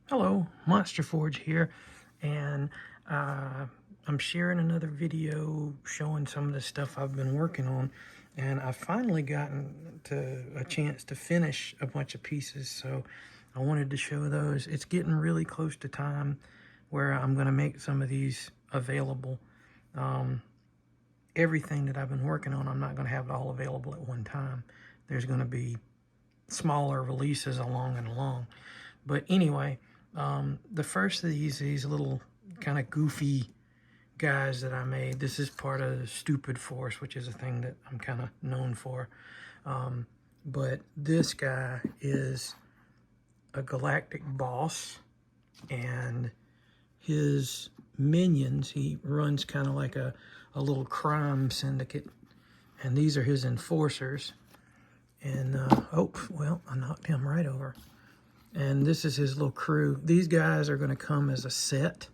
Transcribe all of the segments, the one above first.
Hello, Monsterforge here, and I'm sharing another video showing some of the stuff I've been working on, and I've finally gotten to a chance to finish a bunch of pieces, so I wanted to show those. It's getting really close to time where I'm going to make some of these available. Everything that I've been working on, I'm not going to have it all available at one time. There's going to be smaller releases along and along. But anyway, the first of these little kind of goofy guys that I made, this is part of the Stupid Force, which is a thing that I'm kind of known for. But this guy is a galactic boss, and his minions, he runs kind of like a little crime syndicate, and these are his enforcers. And, oh, well, I knocked him right over. And this is his little crew. These guys are going to come as a set.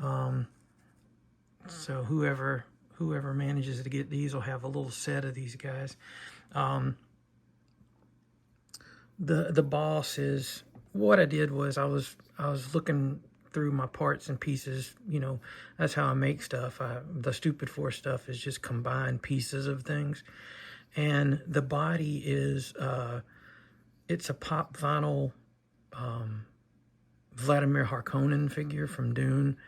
So whoever manages to get these will have a little set of these guys. The boss is, what I did was I was looking through my parts and pieces. You know, that's how I make stuff. The Stupid Force stuff is just combined pieces of things. And the body is it's a pop vinyl Vladimir Harkonnen figure from Dune.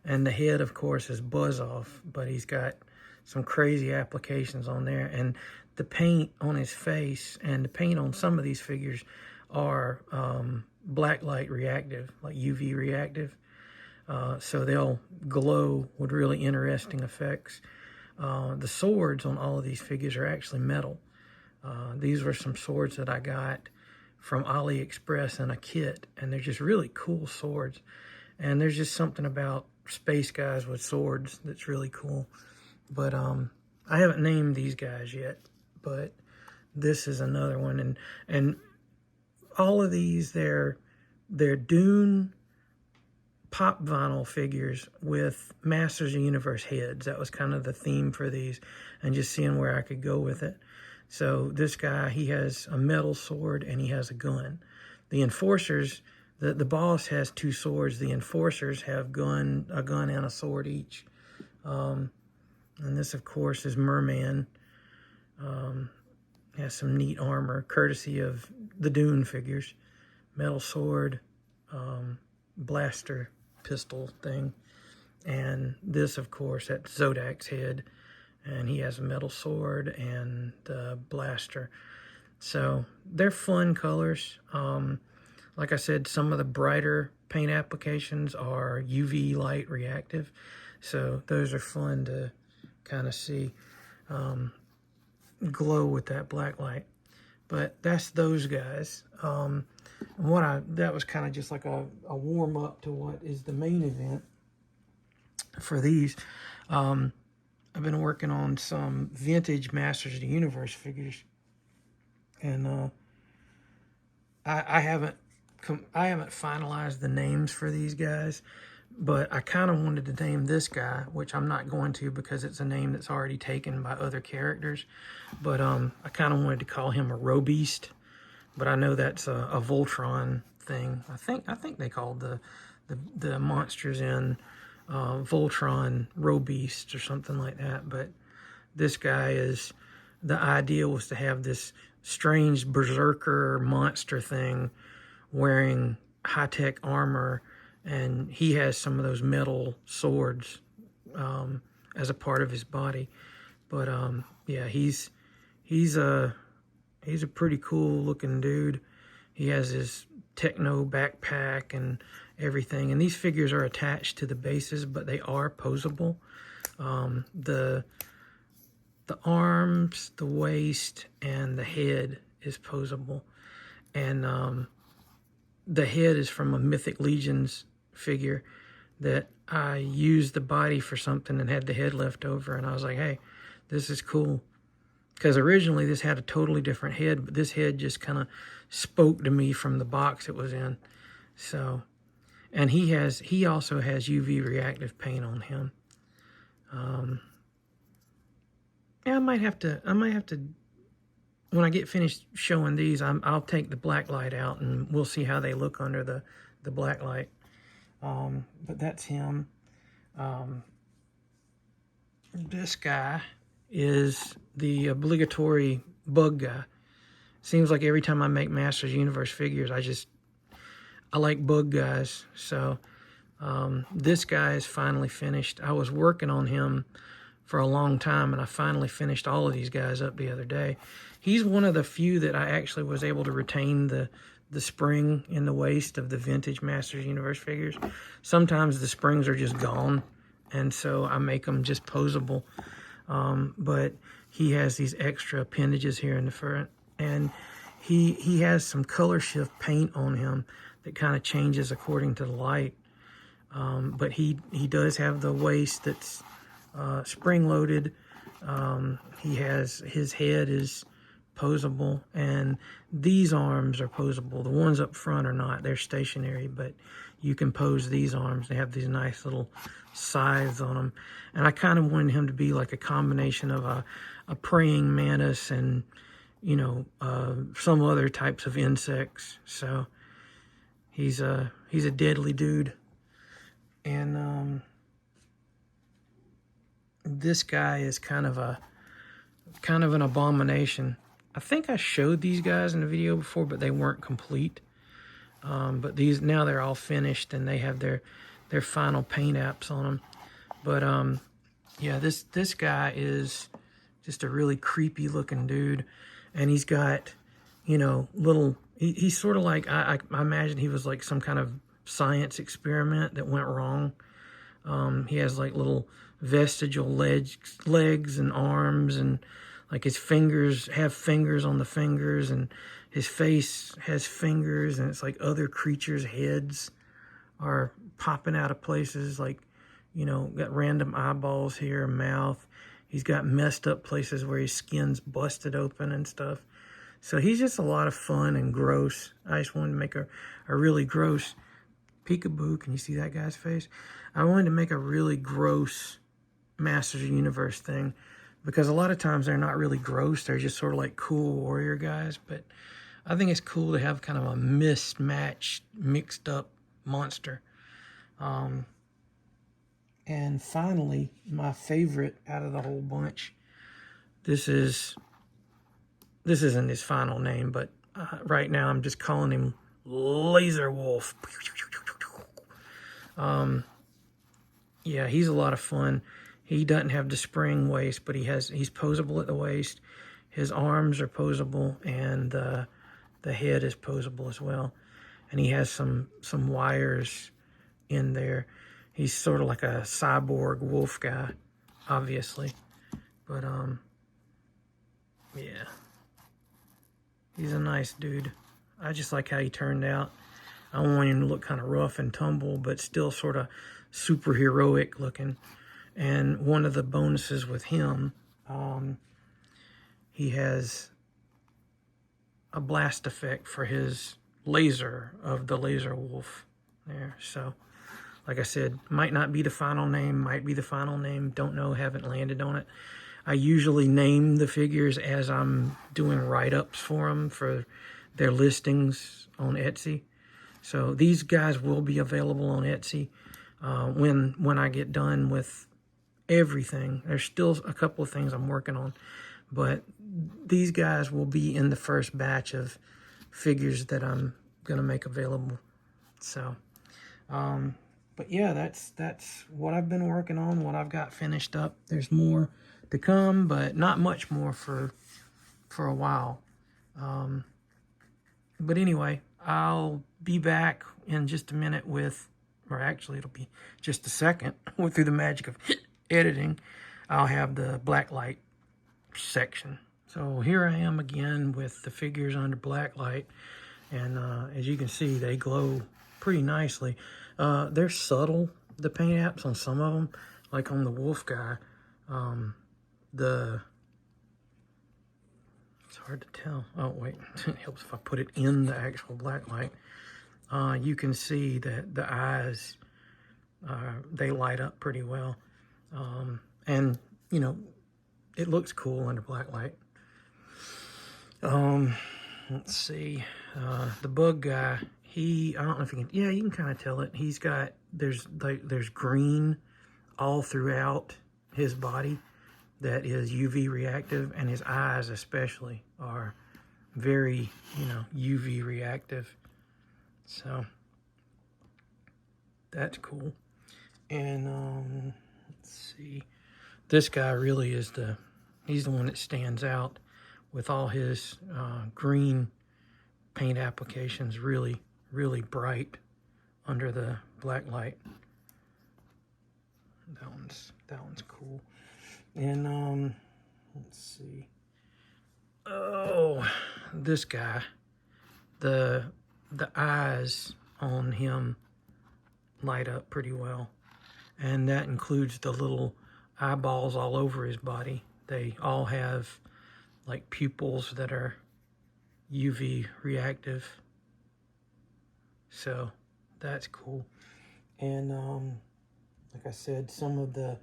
And the head, of course, is Buzz-Off, but he's got some crazy applications on there. And the paint on his face and the paint on some of these figures are blacklight reactive, like UV reactive. So they'll glow with really interesting effects. The swords on all of these figures are actually metal. These were some swords that I got from AliExpress in a kit, and they're just really cool swords. And there's just something about space guys with swords that's really cool. But I haven't named these guys yet, but this is another one. And all of these, they're Dune pop vinyl figures with Masters of the Universe heads. That was kind of the theme for these, and just seeing where I could go with it. So this guy, he has a metal sword and he has a gun. The enforcers, the boss has two swords. The enforcers have a gun and a sword each. And this, of course, is Merman. Has some neat armor, courtesy of the Dune figures. Metal sword, blaster pistol thing. And this, of course, that's Zodak's head. And he has a metal sword and the blaster. So they're fun colors. Like I said, some of the brighter paint applications are UV light reactive. So those are fun to kind of see glow with that black light. But that's those guys. That was kind of just like a warm up to what is the main event for these. I've been working on some vintage Masters of the Universe figures, and I haven't finalized the names for these guys, but I kind of wanted to name this guy, which I'm not going to because it's a name that's already taken by other characters. But I kind of wanted to call him a Robeast, but I know that's a Voltron thing. I think they called the monsters in Voltron Robeast or something like that. But this guy is, the idea was to have this strange berserker monster thing wearing high-tech armor, and he has some of those metal swords as a part of his body. But yeah, he's a pretty cool looking dude. He has his techno backpack and everything, and these figures are attached to the bases, but they are posable. The arms, the waist, and the head is posable, and the head is from a Mythic Legions figure that I used the body for something and had the head left over, and I was like, hey, this is cool. Because originally this had a totally different head, but this head just kind of spoke to me from the box it was in. So, and he also has UV reactive paint on him. Yeah, I might have to, when I get finished showing these, I'll take the black light out and we'll see how they look under the the black light. But that's him. This guy is the obligatory bug guy. Seems like every time I make Masters Universe figures, I like bug guys. So this guy is finally finished. I was working on him for a long time, and I finally finished all of these guys up the other day. He's one of the few that I actually was able to retain the spring in the waist of the vintage Masters Universe figures. Sometimes the springs are just gone, and so I make them just posable. But he has these extra appendages here in the front, and he has some color shift paint on him that kind of changes according to the light. But he does have the waist that's spring loaded. His head is posable, and these arms are posable. The ones up front are not. They're stationary, but you can pose these arms. They have these nice little scythes on them. And I kind of wanted him to be like a combination of a praying mantis and, you know, some other types of insects. So he's a deadly dude. And this guy is kind of an abomination. I think I showed these guys in the video before, but they weren't complete. But these, now they're all finished, and they have their final paint apps on them. But yeah, this guy is just a really creepy looking dude, and he's got, you know, little. He's sort of like, I imagine he was like some kind of science experiment that went wrong. He has like little vestigial legs and arms, and like his fingers have fingers on the fingers, and his face has fingers, and it's like other creatures' heads are popping out of places, like, you know, got random eyeballs here, mouth. He's got messed up places where his skin's busted open and stuff. So he's just a lot of fun and gross. I just wanted to make a really gross peekaboo. Can you see that guy's face? I wanted to make a really gross Masters of the Universe thing, because a lot of times they're not really gross. They're just sort of like cool warrior guys. But I think it's cool to have kind of a mismatched, mixed up monster. And finally, my favorite out of the whole bunch. This isn't his final name, but right now I'm just calling him Laser Wolf. Yeah, he's a lot of fun. He doesn't have the spring waist, but he's posable at the waist. His arms are posable, and the head is posable as well. And he has some wires in there. He's sort of like a cyborg wolf guy, obviously. But yeah, he's a nice dude. I just like how he turned out. I want him to look kind of rough and tumble, but still sort of superheroic looking. And one of the bonuses with him, he has a blast effect for his laser of the Laser Wolf there. So, like I said, might not be the final name, might be the final name, don't know, haven't landed on it. I usually name the figures as I'm doing write-ups for them for their listings on Etsy. So these guys will be available on Etsy when I get done with everything. There's still a couple of things I'm working on, but these guys will be in the first batch of figures that I'm going to make available. So, but yeah, that's what I've been working on, what I've got finished up. There's more to come, but not much more for a while. But anyway, I'll be back in just a minute with, or actually it'll be just a second, through the magic of editing, I'll have the black light section. So here I am again with the figures under black light, and as you can see, they glow pretty nicely. They're subtle, the paint apps on some of them, like on the wolf guy. It's hard to tell. Oh, wait, it helps if I put it in the actual black light. You can see that the eyes, they light up pretty well. And, you know, it looks cool under black light. Let's see. The bug guy, I don't know if you can, yeah, you can kind of tell it. He's got, there's green all throughout his body that is UV reactive, and his eyes especially are very, you know, UV reactive. So that's cool. And let's see, this guy really is he's the one that stands out with all his green paint applications, really, really bright under the black light. That one's cool. And let's see. Oh, this guy, the eyes on him light up pretty well, and that includes the little eyeballs all over his body. They all have like pupils that are UV reactive, so that's cool. And like I said, some of the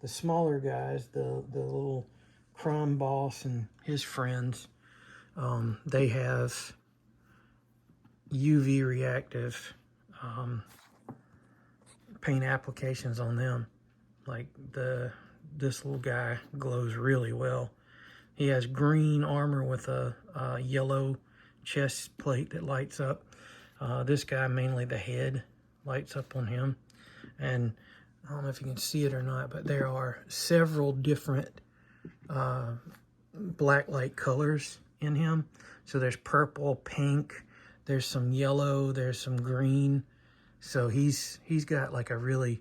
smaller guys, the little crime boss and his friends, they have UV reactive paint applications on them. Like this little guy glows really well. He has green armor with a yellow chest plate that lights up. This guy, mainly the head, lights up on him. And I don't know if you can see it or not, but there are several different black light colors in him. So there's purple, pink, there's some yellow, there's some green. So he's got like a really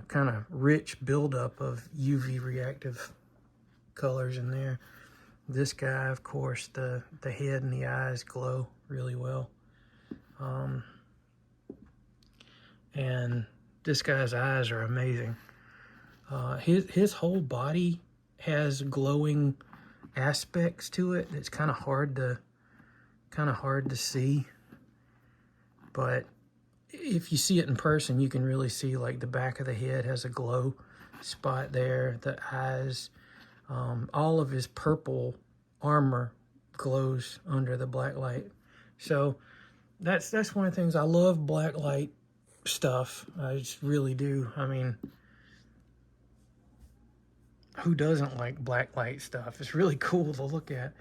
kind of rich buildup of UV reactive colors in there. This guy, of course, the head and the eyes glow really well. And this guy's eyes are amazing. His whole body has glowing aspects to it. It's kind of hard to see, but if you see it in person, you can really see like the back of the head has a glow spot there. The eyes, all of his purple armor glows under the black light. So that's one of the things I love, black light stuff. I just really do. I mean, who doesn't like black light stuff? It's really cool to look at.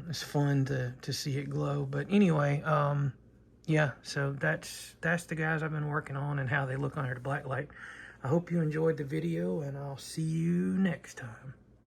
It's fun to see it glow. But anyway, yeah, so that's the guys I've been working on and how they look under the black light. I hope you enjoyed the video, and I'll see you next time.